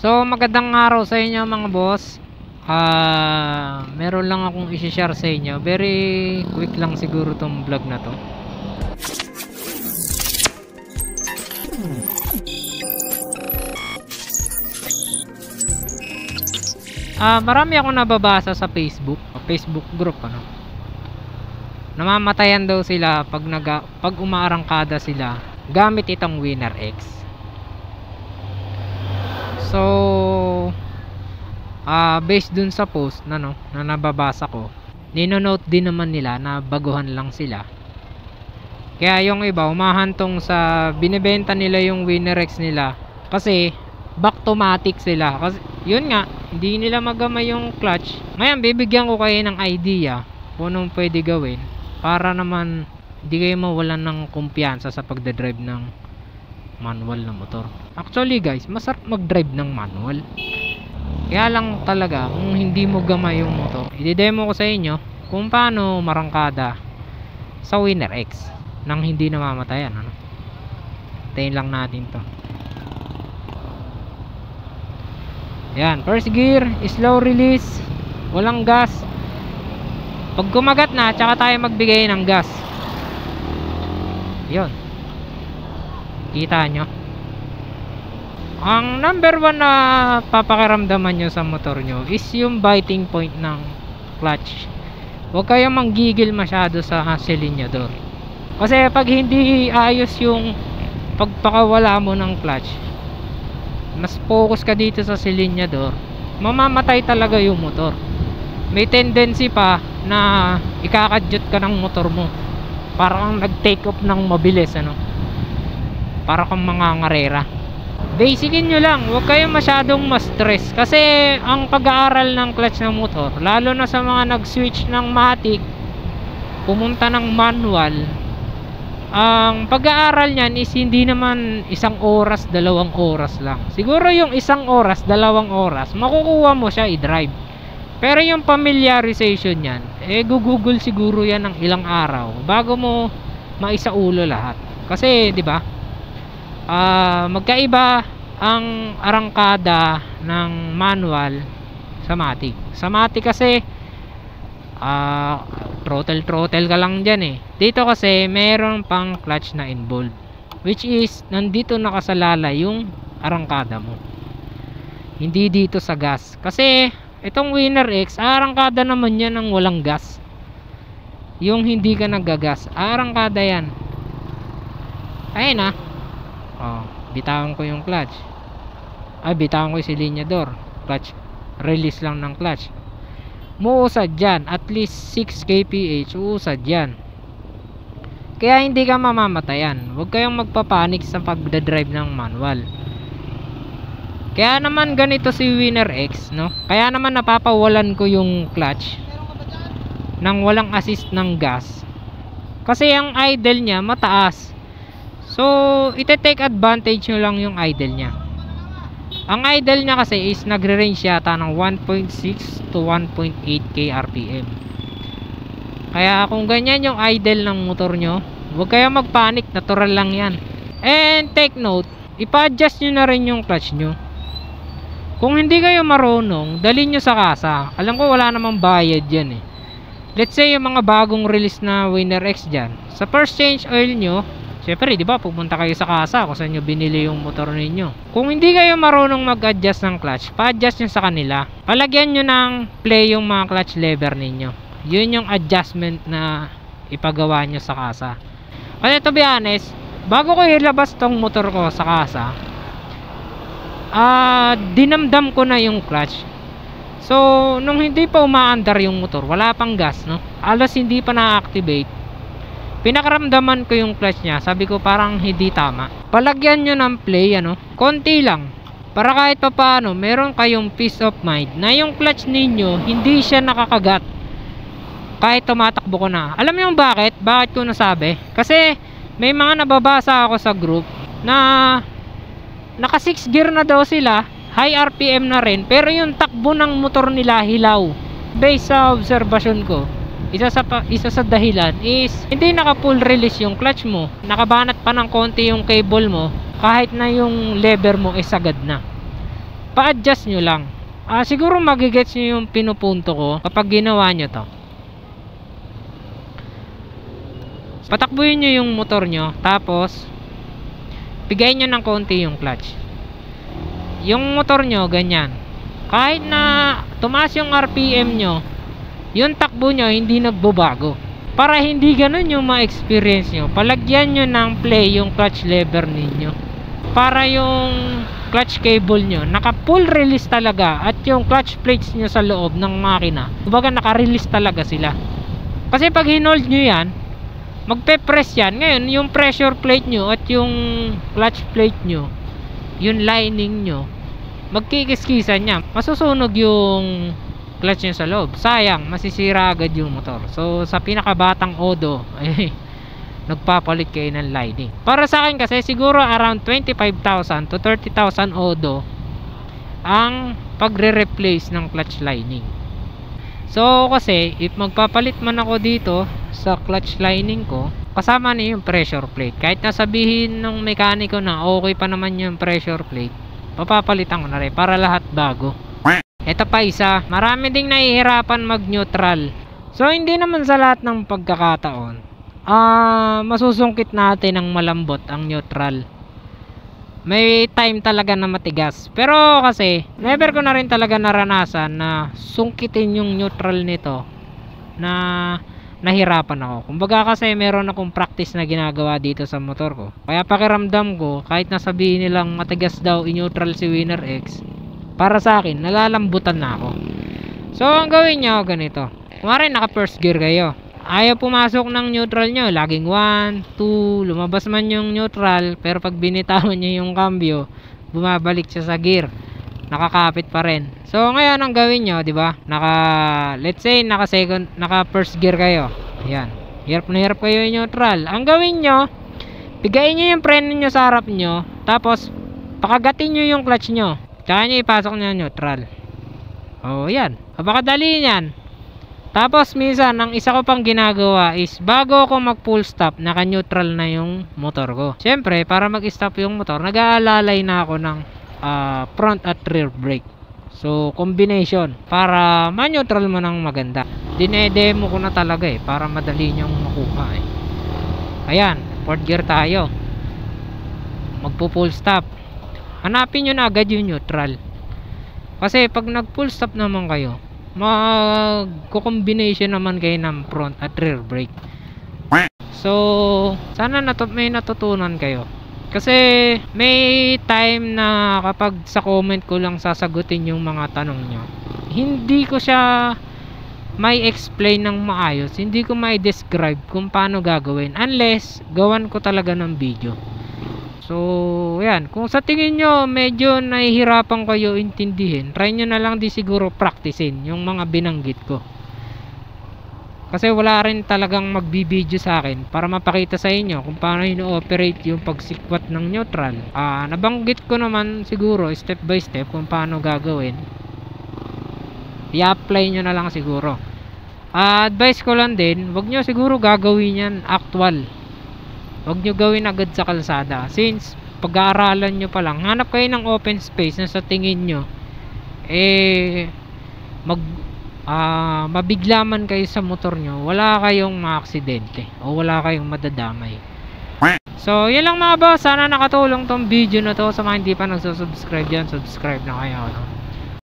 So magandang araw sa inyo mga boss. Meron lang akong i-share sa inyo. Very quick lang siguro tong vlog na to. Marami akong nababasa sa Facebook group namamatayan daw sila pag umaarangkada sila gamit itong Winner X. So based dun sa post na nababasa ko, ninonote din naman nila na baguhan lang sila. Kaya yung iba umahantong sa binibenta nila yung Winner X nila kasi back-to-matic sila. Kasi yun nga, hindi nila magamay yung clutch. Ngayon bibigyan ko kayo ng idea kung anong pwede gawin para naman hindi kayo mawalan ng kumpiyansa sa pagdadrive ng manual na motor. Actually guys, masarap mag-drive ng manual. Kaya lang talaga kung hindi mo gamay yung motor, i-demo ko sa inyo kung paano marangkada sa Winner X nang hindi namamatayan. Tayin lang natin to. Yan, first gear, slow release, walang gas. Pag kumagat na, tsaka tayo magbigay ng gas. Yun, kita nyo. Ang number 1 na papakiramdaman nyo sa motor nyo is yung biting point ng clutch. Huwag kayong manggigil masyado sa silinyador. Kasi pag hindi ayos yung pagpakawala mo ng clutch, mas focus ka dito sa silinyador, mamamatay talaga yung motor. May tendency pa na ikakadyot ka ng motor mo, parang nag-take off ng mabilis, para kang mga ngarera. Basicin nyo lang, huwag kayong masyadong ma-stress. Kasi ang pag-aaral ng clutch ng motor, lalo na sa mga nag-switch ng matic pumunta ng manual, ang pag-aaral niyan is hindi naman 1 oras, 2 oras lang. Siguro yung 1 oras, 2 oras makukuha mo siya i-drive. Pero yung familiarization niyan, gugugol siguro yan ng ilang araw bago mo maisaulo lahat. Kasi 'di ba? Magkaiba ang arangkada ng manual sa matic. Sa matic kasi throttle ka lang dyan Dito kasi meron pang clutch na involved, which is nandito nakasalala yung arangkada mo, hindi dito sa gas. Kasi itong Winner X, arangkada naman yan ng walang gas. Yung hindi ka nagagas, arangkada yan. Ayun bitawan ko yung clutch, bitawan ko yung silinyador, clutch release lang ng clutch. Muusad dyan, at least 6 kph uusad dyan. Kaya hindi ka mamamatayan. Huwag kayong magpapanik sa pagdadrive ng manual. Kaya naman ganito si Winner X, kaya naman napapawalan ko yung clutch nang walang assist ng gas, kasi ang idle nya mataas. So ite-take advantage nyo lang yung idle nya. Ang idle nya kasi is nagre-range yata ng 1.6 to 1.8k rpm. Kaya kung ganyan yung idle ng motor nyo, huwag kayong magpanic, natural lang yan. And take note, ipa-adjust nyo na rin yung clutch nyo. Kung hindi kayo marunong, dalhin nyo sa kasa. Alam ko wala namang bayad yan Let's say yung mga bagong release na Winner X dyan, sa first change oil nyo, syempre di ba pupunta kayo sa kasa kung saan nyo binili yung motor ninyo. Kung hindi kayo marunong mag-adjust ng clutch, pa-adjust nyo sa kanila. Palagyan nyo ng play yung mga clutch lever ninyo. Yun yung adjustment na ipagawa nyo sa kasa. Kasi to be honest, bago ko ilabas tong motor ko sa kasa, dinamdam ko na yung clutch. So nung hindi pa umaandar yung motor, wala pang gas alas hindi pa na-activate, pinakaramdaman ko yung clutch nya. Sabi ko parang hindi tama. Palagyan nyo ng play konti lang, para kahit pa paano meron kayong peace of mind na yung clutch ninyo hindi siya nakakagat kahit tumatakbo ko na. Alam niyo bakit ko nasabi? Kasi may mga nababasa ako sa group na naka 6 gear na daw sila, high RPM na rin, pero yung takbo ng motor nila hilaw. Based sa observation ko, isa sa dahilan is hindi naka full release yung clutch mo, nakabanat pa ng konti yung cable mo, kahit na yung lever mo sagad na. pa-adjust nyo lang. Siguro magigets nyo yung pinupunto ko kapag ginawa nyo to. Patakbuhin nyo yung motor nyo, tapos bigayin nyo ng konti yung clutch. Yung motor nyo ganyan, kahit na tumaas yung RPM nyo, yung takbo nyo hindi nagbabago. Para hindi ganun yung ma-experience nyo, palagyan nyo ng play yung clutch lever ninyo, para yung clutch cable nyo naka full release talaga, at yung clutch plates nyo sa loob ng makina kumbaga naka-release talaga sila. Kasi pag hinold nyo yan, magpe-press yan. Ngayon yung pressure plate nyo at yung clutch plate nyo, yung lining nyo, magkikiskisan yan, masusunog yung clutch nyo sa loob, sayang, masisira agad yung motor. So sa pinakabatang odo nagpapalit kayo ng lining. Para sa akin kasi siguro around 25,000 to 30,000 odo ang pagre-replace ng clutch lining. So kasi if magpapalit man ako dito sa clutch lining ko, kasama na yung pressure plate. Kahit nasabihin ng mekaniko na okay pa naman yung pressure plate, papapalitan ko na rin para lahat bago. Ito pa isa, marami ding nahihirapan mag-neutral. So hindi naman sa lahat ng pagkakataon masusungkit natin ng malambot ang neutral. May time talaga na matigas. Pero kasi never ko na rin talaga naranasan na sungkitin yung neutral nito na nahirapan ako. Kumbaga kasi meron akong practice na ginagawa dito sa motor ko. Kaya pakiramdam ko, kahit nasabihin nilang matigas daw i-neutral si Winner X, para sa akin nalalambutan na ako. So ang gawin nyo ganito, kumari naka first gear kayo, ayaw pumasok ng neutral nyo, laging 1, 2, lumabas man yung neutral, pero pag binitawan nyo yung cambio, bumabalik siya sa gear, nakakapit pa rin. So ngayon ang gawin nyo, di ba, let's say naka first gear kayo, ayan, hirap na hirap kayo yung neutral. Ang gawin nyo, bigayin nyo yung preno nyo sa harap nyo, tapos pakagatin nyo yung clutch nyo, tsaka nyo ipasok nyo neutral. Oh yan, napakadali yan. Tapos minsan ang isa ko pang ginagawa is bago ako mag full stop, naka neutral na yung motor ko. Syempre para mag stop yung motor, nag-aalalay na ako ng front at rear brake. So combination para ma-neutral mo ng maganda. Dinedemo ko na talaga para madali nyong makuha Ayan, fourth gear tayo, magpo full stop. Hanapin nyo na agad yung neutral, kasi pag nag full stop naman kayo, mag-combination naman kayo ng front at rear brake. So sana may natutunan kayo, kasi may time na kapag sa comment ko lang sasagutin yung mga tanong nyo, hindi ko siya may explain ng maayos, hindi ko may describe kung paano gagawin unless gawan ko talaga ng video. So yan, kung sa tingin nyo medyo nahihirapan kayo intindihin, try nyo na lang di siguro practicein yung mga binanggit ko, kasi wala rin talagang magbibideo sa akin para mapakita sa inyo kung paano ino-operate yung pagsikwat ng neutral. Nabanggit ko naman siguro step by step kung paano gagawin, i-apply nyo na lang siguro. Advice ko lang din, wag nyo siguro gagawin yan actual, wag nyo gawin agad sa kalsada, since pag-aaralan nyo pa lang, hanap kayo ng open space na sa tingin nyo mabigla man kayo sa motor nyo, wala kayong maaksidente o wala kayong madadamay. So yan lang mga boss, sana nakatulong tong video na to. Sa mga hindi pa nagsusubscribe dyan, subscribe na kayo, no?